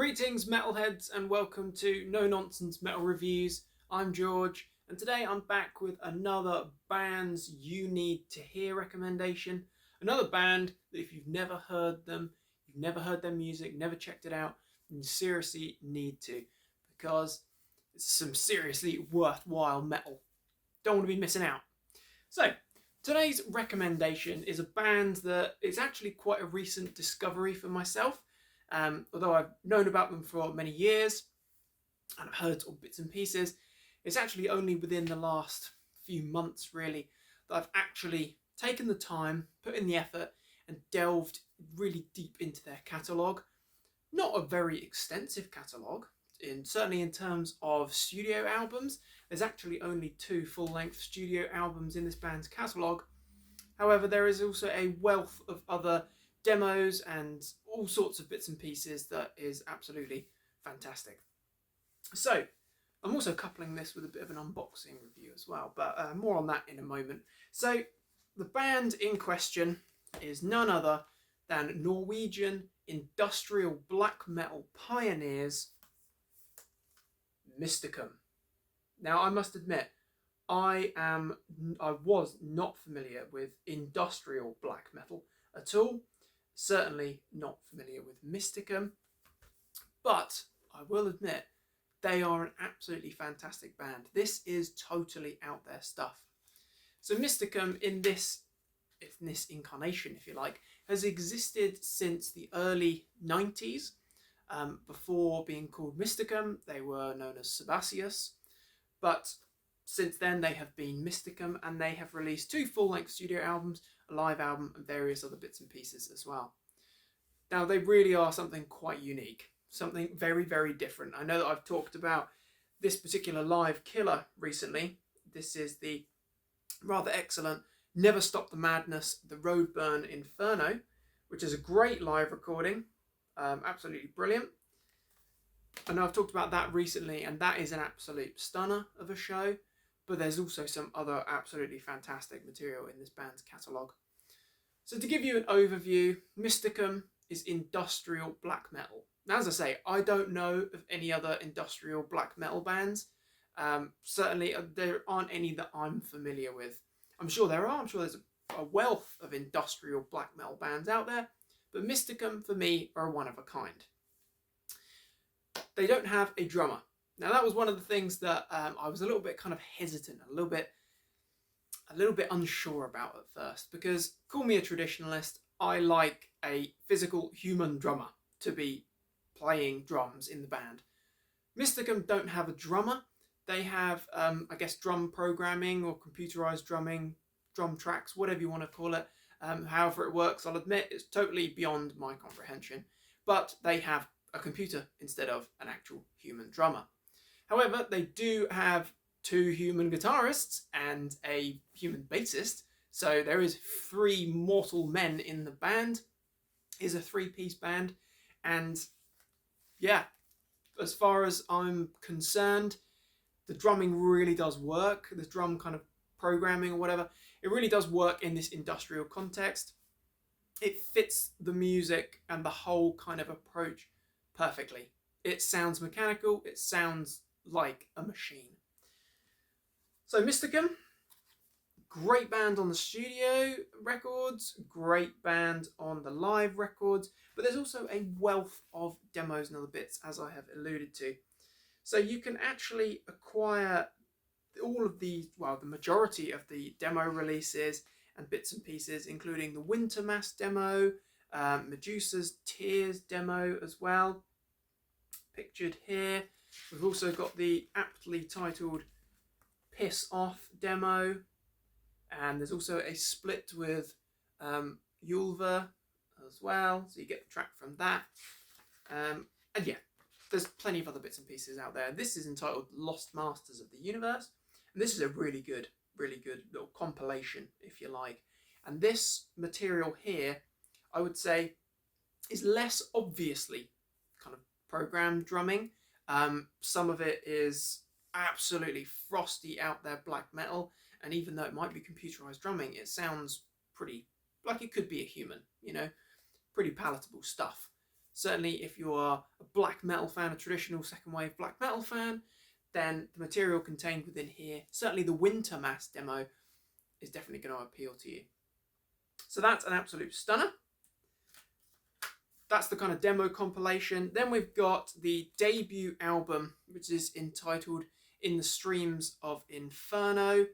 Greetings metalheads and welcome to No Nonsense Metal Reviews. I'm George and today I'm back with another bands you need to hear recommendation. Another band that if you've never heard them, you've never heard their music, never checked it out, you seriously need to, because it's some seriously worthwhile metal. Don't want to be missing out. So today's recommendation is a band that is actually quite a recent discovery for myself. Although I've known about them for many years and I've heard all bits and pieces, it's actually only within the last few months really that I've actually taken the time, put in the effort and delved really deep into their catalogue. Not a very extensive catalogue, certainly in terms of studio albums. There's actually only 2 full-length studio albums in this band's catalogue. However, there is also a wealth of other demos and all sorts of bits and pieces that is absolutely fantastic. So I'm also coupling this with a bit of an unboxing review as well, but more on that in a moment. So the band in question is none other than Norwegian industrial black metal pioneers Mysticum. Now I must admit, I was not familiar with industrial black metal at all. Certainly not familiar with Mysticum, but I will admit they are an absolutely fantastic band. This is totally out there stuff. So Mysticum in this incarnation, if you like, has existed since the early 90s. Before being called Mysticum, they were known as Sebaceous, but since then they have been Mysticum, and they have released 2 full-length studio albums, a live album and various other bits and pieces as well. Now they really are something quite unique, something very, very different. I know that I've talked about this particular live killer recently. This is the rather excellent Never Stop the Madness, the Roadburn Inferno, which is a great live recording, absolutely brilliant. I know I've talked about that recently, and that is an absolute stunner of a show. But there's also some other absolutely fantastic material in this band's catalogue. So to give you an overview, Mysticum is industrial black metal. Now, as I say, I don't know of any other industrial black metal bands. Certainly there aren't any that I'm familiar with. I'm sure there are. I'm sure there's a wealth of industrial black metal bands out there. But Mysticum, for me, are one of a kind. They don't have a drummer. Now that was one of the things that I was a little bit kind of hesitant, a little bit unsure about at first, because call me a traditionalist, I like a physical human drummer to be playing drums in the band. Mysticum don't have a drummer. They have, I guess, drum programming or computerized drumming, drum tracks, whatever you want to call it. However it works, I'll admit it's totally beyond my comprehension, but they have a computer instead of an actual human drummer. However, they do have 2 human guitarists and a human bassist, so there is 3 mortal men in the band. It is a 3-piece band, and yeah, as far as I'm concerned, the drumming really does work. The drum kind of programming or whatever, it really does work in this industrial context. It fits the music and the whole kind of approach perfectly. It sounds mechanical, it sounds like a machine. So Mysticum, great band on the studio records, great band on the live records, but there's also a wealth of demos and other bits, as I have alluded to. So you can actually acquire all of the majority of the demo releases and bits and pieces, including the Winter Mass demo, Medusa's Tears demo as well, pictured here. We've also got the aptly titled Piss Off demo, and there's also a split with Yulva as well, so you get the track from that. And yeah, there's plenty of other bits and pieces out there. This is entitled Lost Masters of the Universe, and this is a really good little compilation, if you like. And this material here, I would say, is less obviously kind of programmed drumming. Some of it is absolutely frosty out there black metal, and even though it might be computerized drumming, it sounds pretty like it could be a human, you know, pretty palatable stuff. Certainly if you are a black metal fan, a traditional second wave black metal fan, then the material contained within here, certainly the Winter Mass demo, is definitely going to appeal to you. So that's an absolute stunner. That's the kind of demo compilation. Then we've got the debut album, which is entitled In the Streams of Inferno.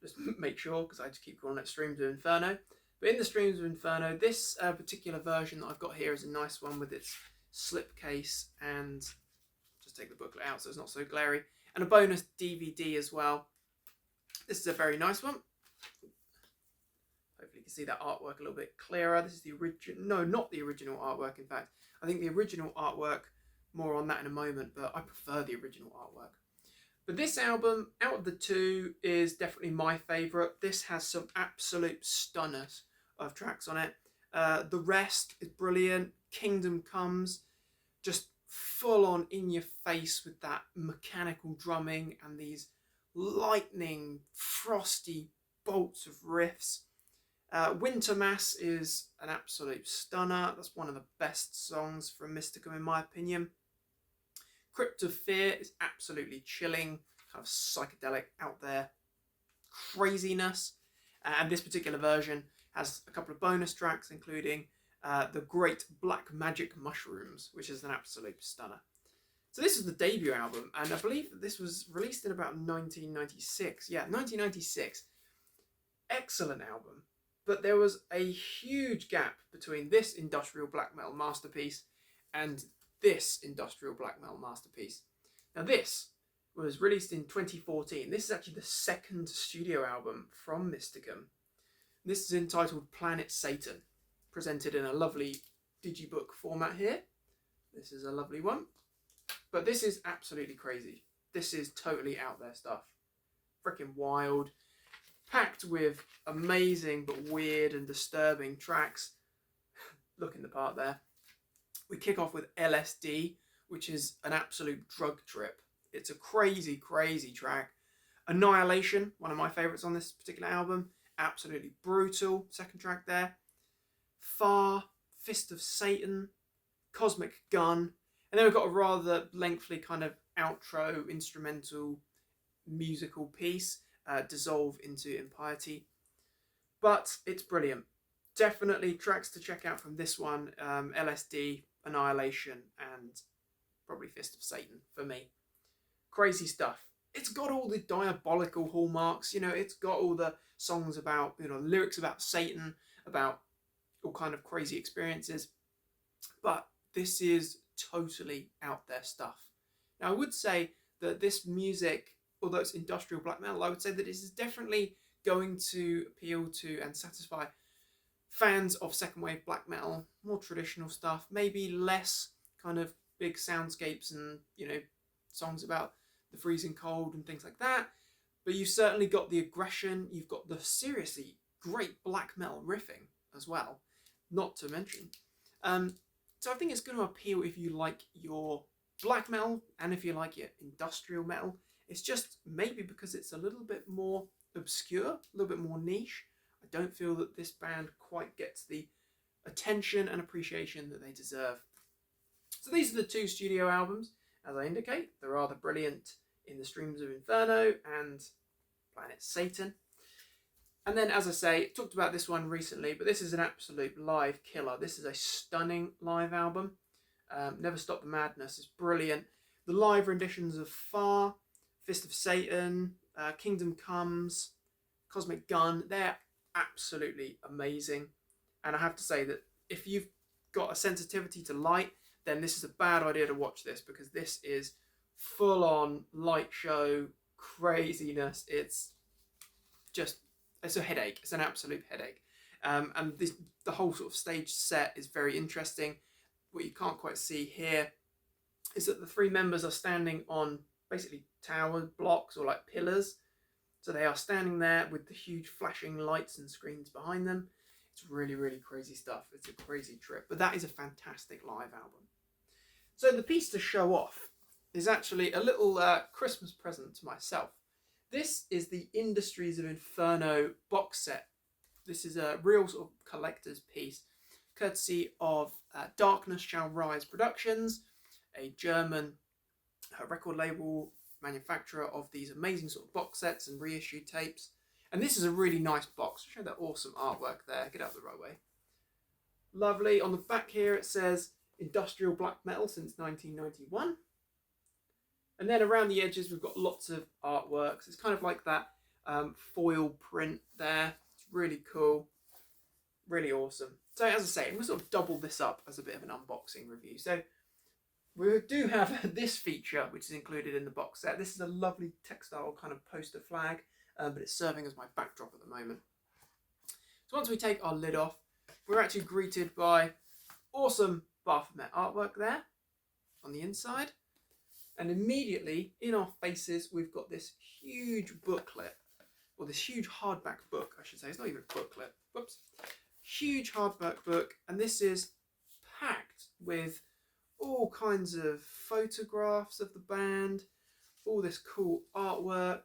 Just make sure, because I just keep calling it Streams of Inferno. But In the Streams of Inferno, this particular version that I've got here is a nice one with its slipcase, and just take the booklet out so it's not so glary, and a bonus DVD as well. This is a very nice one. Hopefully you can see that artwork a little bit clearer. This is the original, no, not the original artwork, in fact. I think the original artwork, more on that in a moment, but I prefer the original artwork. But this album, out of the two, is definitely my favourite. This has some absolute stunners of tracks on it. The Rest is brilliant. Kingdom Comes, just full on in your face with that mechanical drumming and these lightning, frosty bolts of riffs. Winter Mass is an absolute stunner. That's one of the best songs from Mysticum in my opinion. Crypt of Fear is absolutely chilling, kind of psychedelic, out there craziness. And this particular version has a couple of bonus tracks, including the Great Black Magic Mushrooms, which is an absolute stunner. So this is the debut album, and I believe that this was released in about 1996. Yeah, 1996. Excellent album. But there was a huge gap between this industrial black metal masterpiece and this industrial black metal masterpiece. Now this was released in 2014. This is actually the second studio album from Mysticum. This is entitled Planet Satan, presented in a lovely digibook format here. This is a lovely one. But this is absolutely crazy. This is totally out there stuff. Freaking wild. Packed with amazing but weird and disturbing tracks. Looking the part there. We kick off with LSD, which is an absolute drug trip. It's a crazy, crazy track. Annihilation, one of my favourites on this particular album. Absolutely brutal. Second track there. Far, Fist of Satan, Cosmic Gun. And then we've got a rather lengthy kind of outro, instrumental, musical piece. Dissolve into Impiety. But it's brilliant. Definitely tracks to check out from this one. LSD, Annihilation, and probably Fist of Satan for me. Crazy stuff. It's got all the diabolical hallmarks, you know, it's got all the songs about, you know, lyrics about Satan, about all kind of crazy experiences. But this is totally out there stuff. Now I would say that this music, although it's industrial black metal, I would say that this is definitely going to appeal to and satisfy fans of second wave black metal, more traditional stuff, maybe less kind of big soundscapes and, you know, songs about the freezing cold and things like that. But you've certainly got the aggression, you've got the seriously great black metal riffing as well, not to mention. So I think it's going to appeal if you like your black metal and if you like your industrial metal. It's just maybe because it's a little bit more obscure, a little bit more niche. I don't feel that this band quite gets the attention and appreciation that they deserve. So these are the two studio albums. As I indicate, they're rather brilliant in the Streams of Inferno and Planet Satan. And then, as I say, talked about this one recently, but this is an absolute live killer. This is a stunning live album. Never Stop the Madness is brilliant. The live renditions of Far, Fist of Satan, Kingdom Comes, Cosmic Gun, they're absolutely amazing. And I have to say that if you've got a sensitivity to light, then this is a bad idea to watch this, because this is full-on light show craziness. It's a headache. It's an absolute headache. And the whole sort of stage set is very interesting. What you can't quite see here is that the three members are standing on basically tower blocks or like pillars. So they are standing there with the huge flashing lights and screens behind them. It's really, really crazy stuff. It's a crazy trip. But that is a fantastic live album. So the piece to show off is actually a little Christmas present to myself. This is the Industries of Inferno box set. This is a real sort of collector's piece, courtesy of Darkness Shall Rise Productions. a German record label manufacturer of these amazing sort of box sets and reissue tapes. And this is a really nice box. Show that awesome artwork there. Get out the right way. Lovely. On the back here it says industrial black metal since 1991. And then around the edges we've got lots of artworks. It's kind of like that foil print there. It's really cool. Really awesome. So as I say, I'm going to sort of double this up as a bit of an unboxing review. So we do have this feature which is included in the box set. This is a lovely textile kind of poster flag, but it's serving as my backdrop at the moment. So once we take our lid off, we're actually greeted by awesome Baphomet artwork there on the inside. And immediately in our faces, we've got this huge booklet, or this huge hardback book, I should say. It's not even a booklet. Whoops. Huge hardback book. And this is packed with all kinds of photographs of the band, all this cool artwork.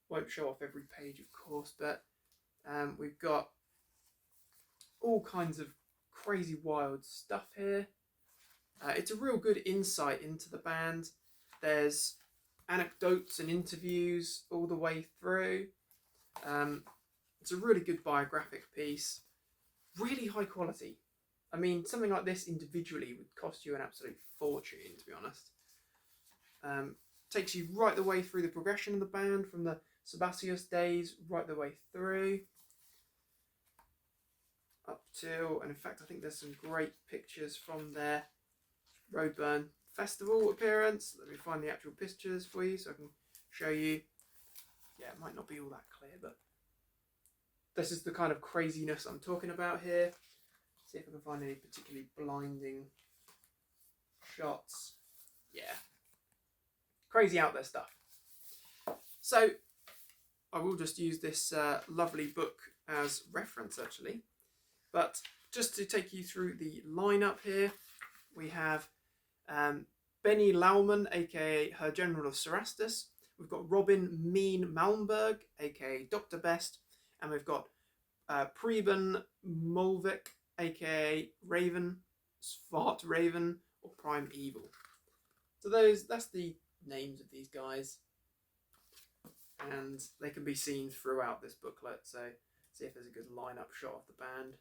Won't show off every page, of course, but we've got all kinds of crazy wild stuff here. It's a real good insight into the band. There's anecdotes and interviews all the way through. It's a really good biographic piece. Really high quality. I mean, something like this individually would cost you an absolute fortune, to be honest. Takes you right the way through the progression of the band, from the Sebastius days right the way through. Up till, and in fact I think there's some great pictures from their Roadburn Festival appearance. Let me find the actual pictures for you so I can show you. Yeah, it might not be all that clear, but this is the kind of craziness I'm talking about here. See if I can find any particularly blinding shots. Yeah, crazy out there stuff. So I will just use this lovely book as reference actually, but just to take you through the lineup here, we have Benny Laumann, aka Her General of Cerastus. We've got Robin Mean Malmberg, aka Dr. Best, and we've got Preben Molvik, aka Raven, Svart Raven, or Prime Evil. So that's the names of these guys, and they can be seen throughout this booklet. So see if there's a good lineup shot of the band.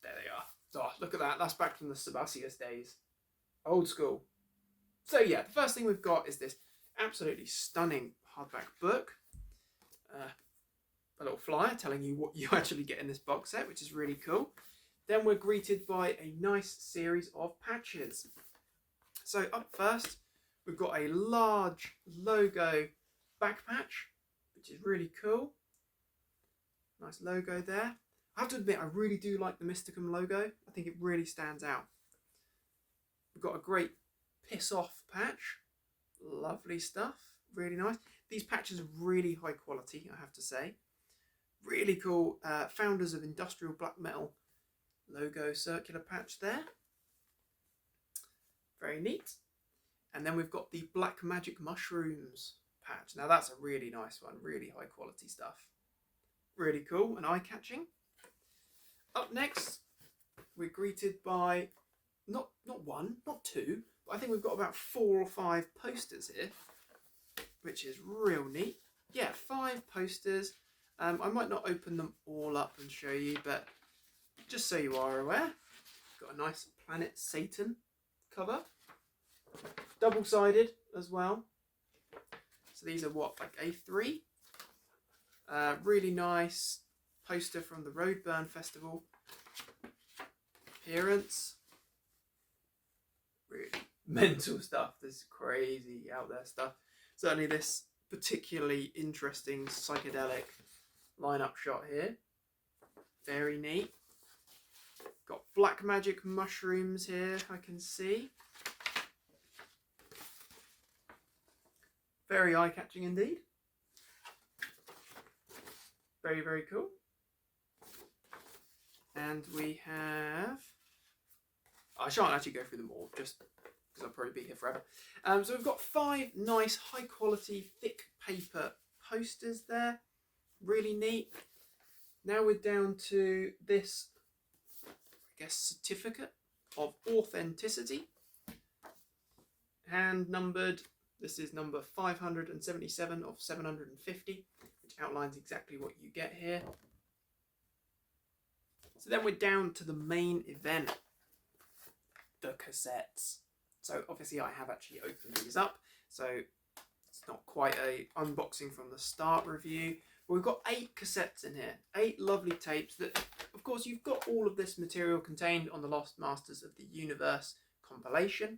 There they are. Oh, look at that. That's back from the Sebastius days. Old school. So yeah, the first thing we've got is this absolutely stunning hardback book. A little flyer telling you what you actually get in this box set, which is really cool. Then we're greeted by a nice series of patches. So up first, we've got a large logo back patch, which is really cool. Nice logo there. I have to admit, I really do like the Mysticum logo. I think it really stands out. We've got a great piss off patch. Lovely stuff. Really nice. These patches are really high quality, I have to say. Really cool. Founders of Industrial Black Metal logo circular patch there. Very neat. And then we've got the Black Magic Mushrooms patch. Now that's a really nice one. Really high quality stuff. Really cool and eye-catching. Up next, we're greeted by not one, not two, but I think we've got about 4 or 5 posters here, which is real neat. Yeah, 5 posters. I might not open them all up and show you, but just so you are aware, got a nice Planet Satan cover, double-sided as well. So these are what, like A3? Really nice poster from the Roadburn Festival appearance. Really mental stuff. This is crazy out there stuff. Certainly this particularly interesting psychedelic lineup shot here. Very neat. Got Black Magic Mushrooms here, I can see. Very eye-catching indeed. Very, very cool. And we have... I shan't actually go through them all, just because I'll probably be here forever. So we've got 5 nice, high-quality, thick paper posters there. Really neat. Now we're down to this, I guess, certificate of Authenticity, hand numbered. This is number 577 of 750, which outlines exactly what you get here. So then we're down to the main event, the cassettes. So obviously I have actually opened these up, so it's not quite a unboxing from the start review. But we've got 8 cassettes in here, 8 lovely tapes that, of course, you've got all of this material contained on the Lost Masters of the Universe compilation.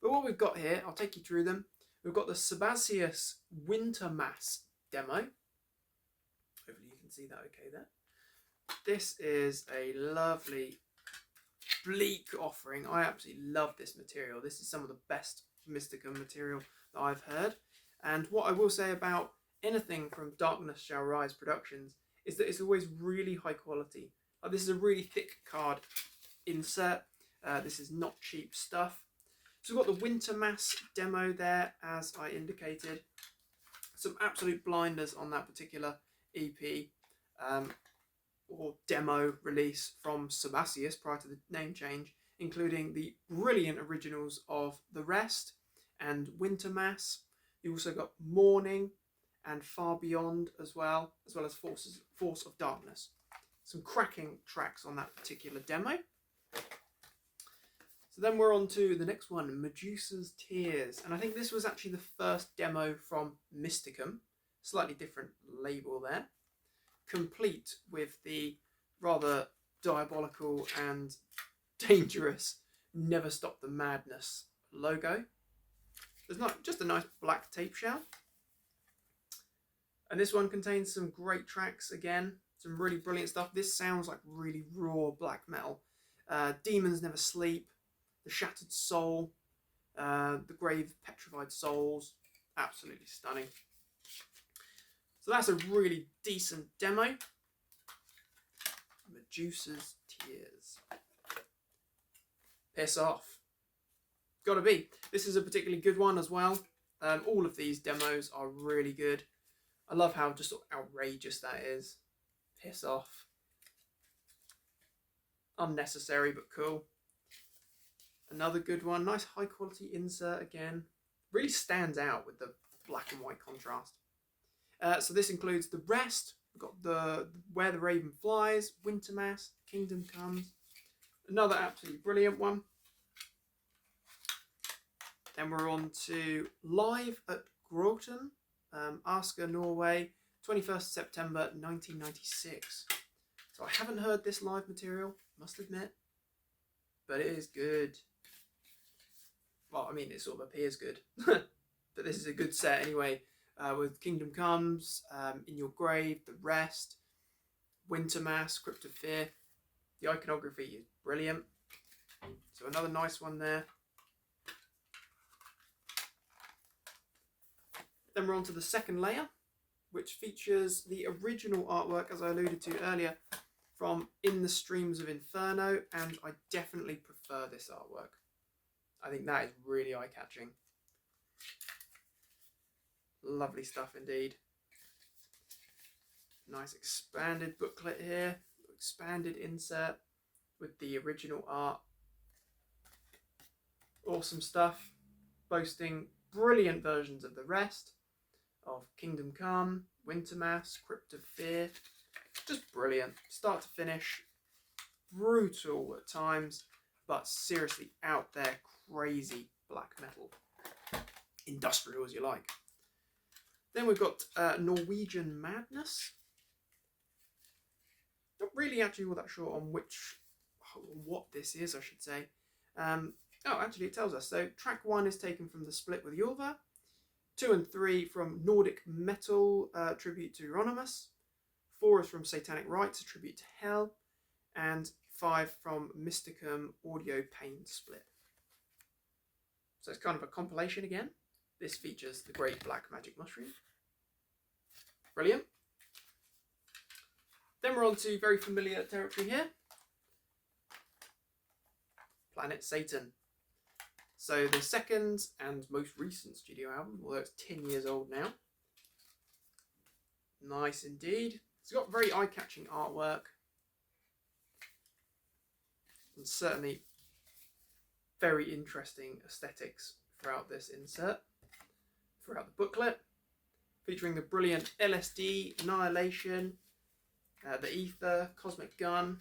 But what we've got here, I'll take you through them. We've got the Sebaceous Winter Mass demo. Hopefully you can see that okay there. This is a lovely bleak offering. I absolutely love this material. This is some of the best Mysticum material that I've heard. And what I will say about anything from Darkness Shall Rise Productions is that it's always really high quality. This is a really thick card insert. This is not cheap stuff. So we've got the Winter Mass demo there, as I indicated. Some absolute blinders on that particular EP. Or demo release from Sebaceous prior to the name change, including the brilliant originals of The Rest and Winter Mass. You also got Morning and Far Beyond as well as Force of Darkness. Some cracking tracks on that particular demo. So then we're on to the next one, Medusa's Tears. And I think this was actually the first demo from Mysticum. Slightly different label there. Complete with the rather diabolical and dangerous Never Stop the Madness logo. There's not just a nice black tape shell. And this one contains some great tracks again. Some really brilliant stuff. This sounds like really raw black metal. Demons Never Sleep, The Shattered Soul, The Grave Petrified Souls. Absolutely stunning. So that's a really decent demo. Medusa's Tears. Piss off. Gotta be. This is a particularly good one as well. All of these demos are really good. I love how just sort of outrageous that is. Piss off. Unnecessary but cool. Another good one. Nice high quality insert again. Really stands out with the black and white contrast. So this includes The Rest. We've got the Where the Raven Flies, Winter Mass, Kingdom Comes. Another absolutely brilliant one. Then we're on to Live at Groton, Asker, Norway, 21st September 1996. So I haven't heard this live material, must admit, but it is good. Well, I mean, it sort of appears good, but this is a good set anyway. With Kingdom Comes, In Your Grave, The Rest, Winter Mass, Crypt of Fear. The iconography is brilliant. So another nice one there. Then we're on to the second layer, which features the original artwork, as I alluded to earlier, from In the Streams of Inferno, and I definitely prefer this artwork. I think that is really eye-catching. Lovely stuff indeed. Nice expanded booklet here, expanded insert with the original art. Awesome stuff, boasting brilliant versions of The Rest, of Kingdom Come, Winter Mass, Crypt of Fear. Just brilliant, start to finish. Brutal at times, but seriously out there, crazy black metal. Industrial as you like. Then we've got Norwegian Madness. Not really actually all that sure on what this is, I should say. Oh, actually it tells us. So track 1 is taken from the split with Ylva. 2 and 3 from Nordic Metal, tribute to Euronymous. 4 is from Satanic Rites, a tribute to Hell. And 5 from Mysticum Audio Pain split. So it's kind of a compilation again. This features the Great Black Magic Mushroom. Brilliant. Then we're on to very familiar territory here. Planet Satan. So the second and most recent studio album, although it's 10 years old now. Nice indeed. It's got very eye-catching artwork. And certainly very interesting aesthetics throughout this insert, throughout the booklet, featuring the brilliant LSD, Annihilation, the Ether, Cosmic Gun,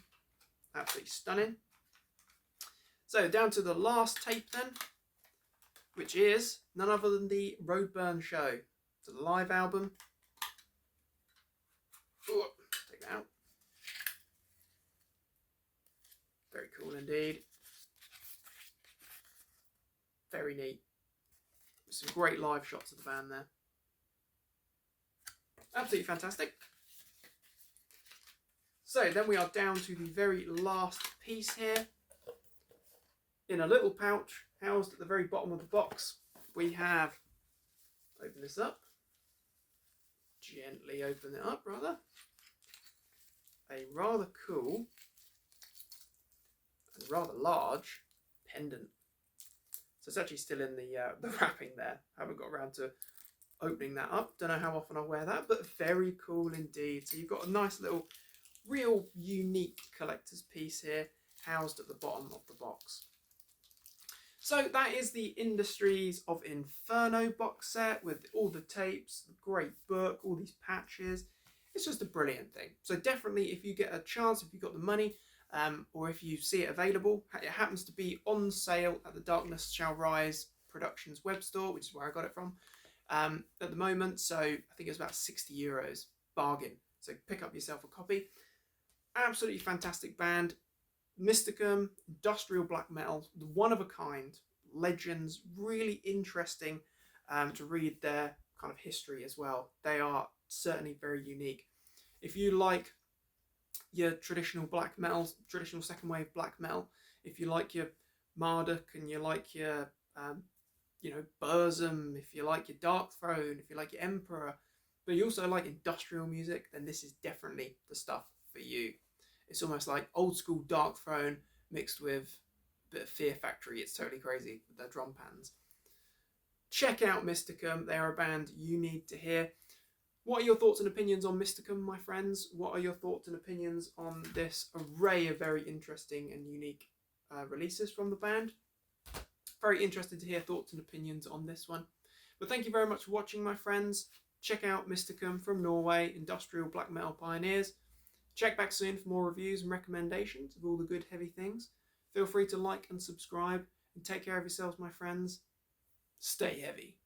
absolutely stunning. So down to the last tape then, which is none other than the Roadburn Show. It's a live album. Ooh, take that out. Very cool indeed. Very neat. Some great live shots of the band there. Absolutely fantastic. So then we are down to the very last piece here. In a little pouch housed at the very bottom of the box, we have, open this up, gently open it up rather, a rather cool and rather large pendant. So it's actually still in the wrapping there. I haven't got around to opening that up. Don't know how often I'll wear that, but very cool indeed. So you've got a nice little, real unique collector's piece here, housed at the bottom of the box. So that is the Industries of Inferno box set with all the tapes, the great book, all these patches. It's just a brilliant thing. So definitely, if you get a chance, if you've got the money, or if you see it available, it happens to be on sale at the Darkness Shall Rise Productions web store, which is where I got it from, at the moment. So I think it's about €60, bargain. So pick up yourself a copy. Absolutely fantastic band. Mysticum, industrial black metal, one of a kind, legends, really interesting to read their kind of history as well. They are certainly very unique. If you like your traditional black metal, traditional second wave black metal, if you like your Marduk and you like your, Burzum, if you like your Dark Throne, if you like your Emperor, but you also like industrial music, then this is definitely the stuff for you. It's almost like old school Dark Throne mixed with a bit of Fear Factory. It's totally crazy with their drum pans. Check out Mysticum. They are a band you need to hear. What are your thoughts and opinions on Mysticum, my friends? What are your thoughts and opinions on this array of very interesting and unique releases from the band? Very interested to hear thoughts and opinions on this one. But thank you very much for watching, my friends. Check out Mysticum from Norway, industrial black metal pioneers. Check back soon for more reviews and recommendations of all the good heavy things. Feel free to like and subscribe, and take care of yourselves, my friends. Stay heavy.